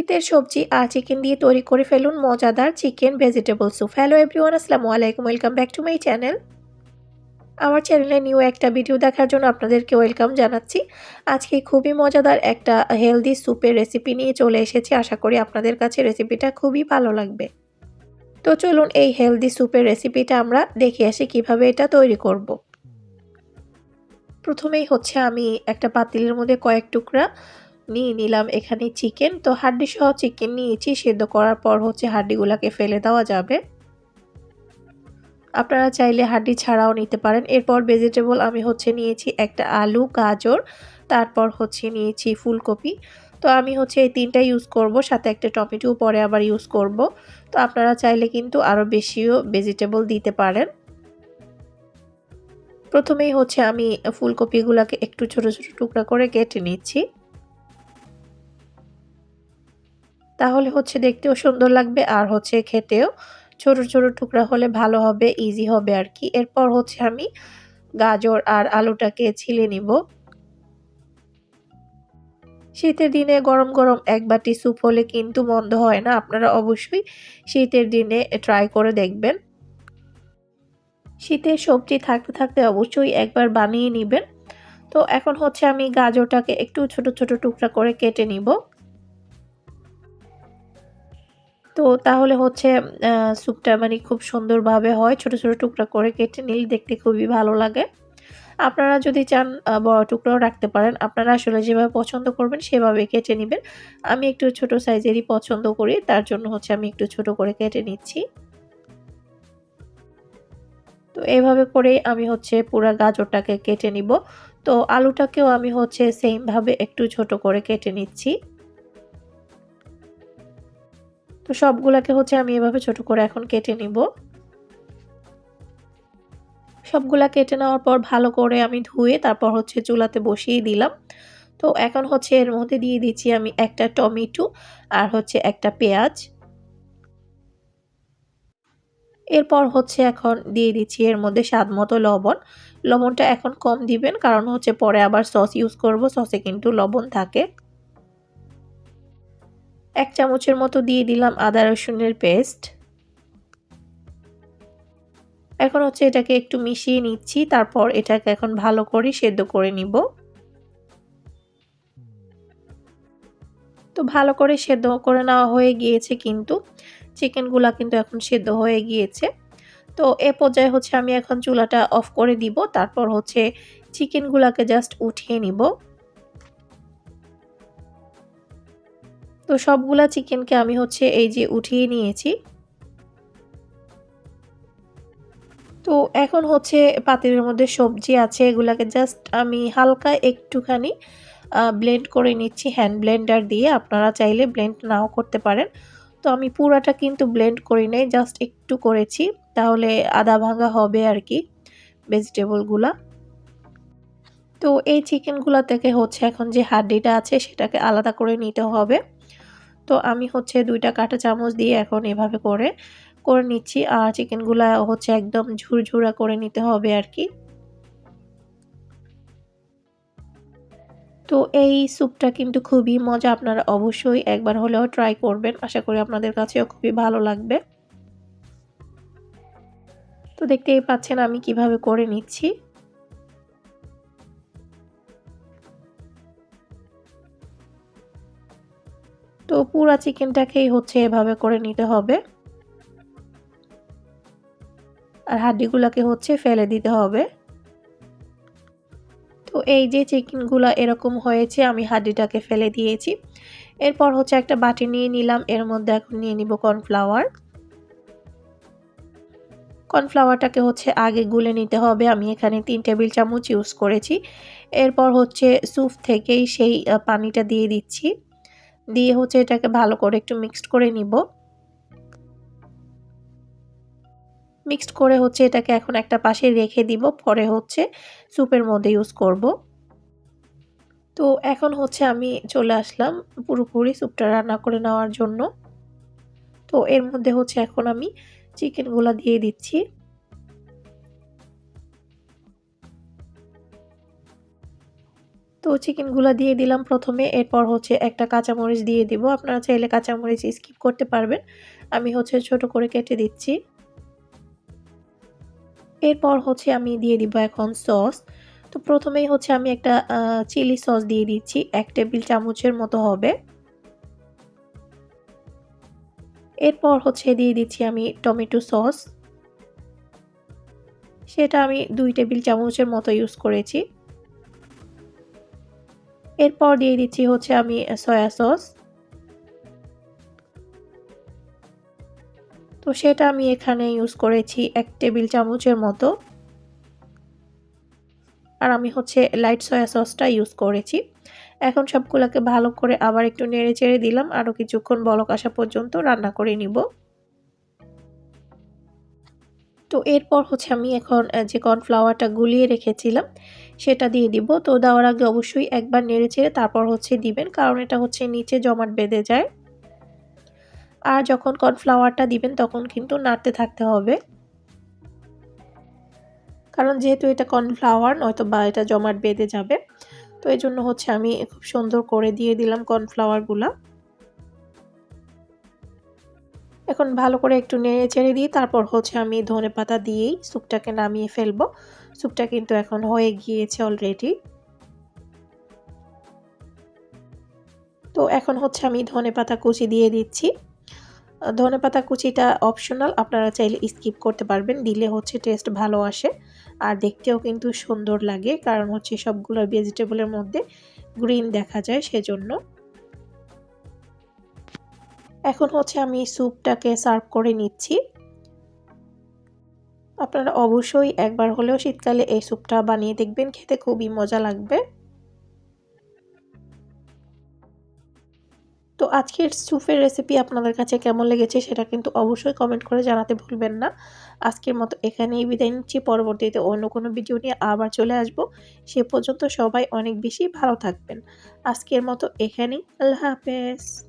শীতের সবজি আর চিকেন দিয়ে তৈরি করে ফেলুন মজাদার chicken vegetable soup. Hello everyone, আসসালামু আলাইকুম, welcome back to my channel. আমার চ্যানেলে নিউ একটা ভিডিও দেখার জন্য আপনাদেরকে ওয়েলকাম জানাচ্ছি। আজকে খুবই মজাদার একটা হেলদি স্যুপের রেসিপি নিয়ে চলে এসেছি। আশা করি আপনাদের কাছে রেসিপিটা খুবই ভালো লাগবে। তো চলুন এই হেলদি স্যুপের রেসিপিটা আমরা দেখে আসি কিভাবে এটা তৈরি করব। প্রথমেই হচ্ছে আমি একটা পাতিলের মধ্যে কয়েক টুকরা নিয়ে নিলাম এখানে চিকেন। তো হাড্ডি সহ চিকেন নিয়েছি। সেদ্ধ করার পর হচ্ছে হাড্ডিগুলোকে ফেলে দেওয়া যাবে। আপনারা চাইলে হাড্ডি ছাড়াও নিতে পারেন। এরপর ভেজিটেবল আমি হচ্ছে নিয়েছি একটা আলু, গাজর, তারপর হচ্ছে নিয়েছি ফুলকপি। তো আমি হচ্ছে এই ৩টা ইউজ করব, সাথে একটা টমেটো পরে আবার ইউজ করব। তো আপনারা চাইলে কিন্তু আরও বেশিও ভেজিটেবল দিতে পারেন। প্রথমেই হচ্ছে আমি ফুলকপিগুলোকে একটু ছোট ছোট টুকরা করে কেটে নিচ্ছি। তাহলে হচ্ছে দেখতেও সুন্দর লাগবে আর হচ্ছে খেতেও ছোট ছোট টুকরা হলে ভালো হবে, ইজি হবে আর কি। এরপর হচ্ছে আমি গাজর আর আলুটাকে ছিলে নিব। শীতের দিনে গরম গরম এক বাটি স্যুপ হলে কিন্তু মন্দ হয় না। আপনারা অবশ্যই শীতের দিনে ট্রাই করে দেখবেন। শীতের সবজি থাকতে থাকতে অবশ্যই একবার বানিয়ে নেবেন। তো এখন হচ্ছে আমি গাজরটাকে একটু ছোট ছোট টুকরা করে কেটে নিব। তো তাহলে হচ্ছে স্যুপটা মানে খুব সুন্দরভাবে হয়। ছোট ছোট টুকরা করে কেটে নিলে দেখতে খুবই ভালো লাগে। আপনারা যদি চান বড় টুকরাও রাখতে পারেন। আপনারা আসলে যেভাবে পছন্দ করবেন সেভাবে কেটে নিবেন। আমি একটু ছোট সাইজেরই পছন্দ করি। তার জন্য হচ্ছে আমি একটু ছোট করে কেটে নিচ্ছি। তো এভাবে করেই আমি হচ্ছে পুরা গাজরটাকে কেটে নিব। তো আলুটাকেও আমি হচ্ছে সেম ভাবে একটু ছোট করে কেটে নিচ্ছি। তো সবগুলাকে হচ্ছে আমি এভাবে ছোট করে এখন কেটে নিব। সবগুলা কেটে নেওয়ার পর ভালো করে আমি ধুয়ে তারপর হচ্ছে চুলাতে বসিয়ে দিলাম। তো এখন হচ্ছে এর মধ্যে দিয়ে দিচ্ছি আমি একটা টমেটো আর হচ্ছে একটা পেঁয়াজ। এরপর হচ্ছে এখন দিয়ে দিচ্ছি এর মধ্যে স্বাদমতো লবণ। লবণটা এখন কম দিবেন, কারণ হচ্ছে পরে আবার সস ইউজ করব। সসে কিন্তু লবণ থাকে। ১ চামচের মতো দিয়ে দিলাম আদা রসুনের পেস্ট। এখন হচ্ছে এটাকে একটু মিশিয়ে নিচ্ছি। তারপর এটাকে এখন ভালো করে সেদ্ধ করে নিব। তো ভালো করে সেদ্ধ করে নেওয়া হয়ে গিয়েছে কিন্তু। চিকেনগুলা কিন্তু এখন সেদ্ধ হয়ে গিয়েছে। তো এ পর্যায়ে হচ্ছে আমি এখন চুলাটা অফ করে দিব। তারপর হচ্ছে চিকেনগুলাকে জাস্ট উঠিয়ে নিব। তো সবগুলা চিকেনকে আমি হচ্ছে এই যে উঠিয়ে নিয়েছি। তো এখন হচ্ছে পাতিলের মধ্যে সবজি আছে, এগুলাকে জাস্ট আমি হালকা একটুখানি ব্লেন্ড করে নিচ্ছি হ্যান্ড ব্লেন্ডার দিয়ে। আপনারা চাইলে ব্লেন্ড নাও করতে পারেন। তো আমি পুরাটা কিন্তু ব্লেন্ড করি নাই, জাস্ট একটু করেছি। তাহলে আধা ভাঙা হবে আর কি ভেজিটেবলগুলা। তো এই চিকেনগুলা থেকে হচ্ছে এখন যে হাড্ডিটা আছে সেটাকে আলাদা করে নিতে হবে। তো আমি হচ্ছে ২ টা কাঁটা চামচ দিয়ে এখন এভাবে করে নিচ্ছি। আর চিকেনগুলা হচ্ছে একদম ঝুরঝুরা করে নিতে হবে আর কি। তো এই স্যুপটা কিন্তু খুবই মজা। আপনারা অবশ্যই একবার হলেও ট্রাই করবেন। আশা করি আপনাদের কাছেও খুবই ভালো লাগবে। তো দেখতেই পাচ্ছেন আমি কিভাবে করে নিচ্ছি। তো পুরা চিকেনটাকেই হচ্ছে এভাবে করে নিতে হবে। আর হাড্ডিগুলাকে হচ্ছে ফেলে দিতে হবে। তো এই যে চিকেনগুলা এরকম হয়েছে, আমি হাড্ডিটাকে ফেলে দিয়েছি। এরপর হচ্ছে একটা বাটি নিয়ে নিলাম। এর মধ্যে এখন নিয়ে নিব কর্নফ্লাওয়ার। কর্নফ্লাওয়ারটাকে হচ্ছে আগে গুলে নিতে হবে। আমি এখানে ৩ টেবিল চামচ ইউজ করেছি। এরপর হচ্ছে স্যুপ থেকেই সেই পানিটা দিয়ে দিচ্ছি। দিয়ে হচ্ছে এটাকে ভালো করে একটু মিক্সড করে নিব। মিক্সড করে হচ্ছে এটাকে এখন একটা পাশে রেখে দিব। পরে হচ্ছে স্যুপের মধ্যে ইউজ করব। তো এখন হচ্ছে আমি চলে আসলাম পুরোপুরি স্যুপটা রান্না করে নেওয়ার জন্য। তো এর মধ্যে হচ্ছে এখন আমি চিকেনগুলা দিয়ে দিচ্ছি। তো তো চিকেনগুলা দিয়ে দিলাম প্রথমে, এরপর হচ্ছে একটা কাঁচামরিচ দিয়ে দিব। আপনারা চাইলে কাঁচামরিচ স্কিপ করতে পারবেন। আমি হচ্ছে ছোট করে কেটে দিচ্ছি। এরপর হচ্ছে আমি দিয়ে দিব এখন সস। তো প্রথমেই হচ্ছে আমি একটা চিলি সস দিয়ে দিচ্ছি। ১ টেবিল চামচের মতো হবে। এরপর হচ্ছে দিয়ে দিচ্ছি আমি টমেটো সস। সেটা আমি ২ টেবিল চামচের মতো ইউজ করেছি। এরপর দিয়ে দিচ্ছি হচ্ছে আমি সয়া সস। তো সেটা আমি এখানে ইউজ করেছি ১ টেবিল চামচের মতো। আর আমি হচ্ছে লাইট সয়া সসটা ইউজ করেছি। এখন সবগুলাকে ভালো করে আবার একটু নেড়েচেড়ে দিলাম। আরও কিছুক্ষণ বলক আসা পর্যন্ত রান্না করে নিব। তো এরপর হচ্ছে আমি এখন যে কর্নফ্লাওয়ারটা গুলিয়ে রেখেছিলাম সেটা দিয়ে দিব। তো দেওয়ার আগে অবশ্যই একবার নেড়েচেড়ে তারপর হচ্ছে দিবেন। কারণ এটা হচ্ছে নিচে জমাট বেঁধে যায়। আর যখন কর্নফ্লাওয়ারটা দিবেন তখন কিন্তু নাড়তে থাকতে হবে। কারণ যেহেতু এটা কর্নফ্লাওয়ার নয়তোবা এটা জমাট বেঁধে যাবে। তো এজন্য হচ্ছে আমি খুব সুন্দর করে দিয়ে দিলাম কর্নফ্লাওয়ারগুলা। এখন ভালো করে একটু নেড়েচেড়ে দিয়ে তারপর হচ্ছে আমি ধনেপাতা দিয়েই স্যুপটাকে নামিয়ে ফেলবো। স্যুপটা কিন্তু এখন হয়ে গিয়েছে অলরেডি। তো এখন হচ্ছে আমি ধনেপাতা কুচি দিয়ে দিচ্ছি। ধনেপাতা কুচিটা অপশনাল, আপনারা চাইলে স্কিপ করতে পারবেন। দিলে হচ্ছে টেস্ট ভালো আসে। আর দেখতেও কিন্তু সুন্দর লাগে। কারণ হচ্ছে সবগুলো ভেজিটেবলের মধ্যে গ্রিন দেখা যায় সেজন্য। এখন হচ্ছে আমি স্যুপটাকে সার্ভ করে নিচ্ছি। আপনারা অবশ্যই একবার হলেও শীতকালে এই স্যুপটা বানিয়ে দেখবেন, খেতে খুবই মজা লাগবে। তো আজকের স্যুপের রেসিপি আপনাদের কাছে কেমন লেগেছে সেটা কিন্তু অবশ্যই কমেন্ট করে জানাতে ভুলবেন না। আজকের মতো এখানেই বিদায় নিচ্ছি। পরবর্তীতে অন্য কোনো ভিডিও নিয়ে আবার চলে আসব। সে পর্যন্ত সবাই অনেক বেশি ভালো থাকবেন। আজকের মতো এখানেই। আল্লাহ হাফেজ।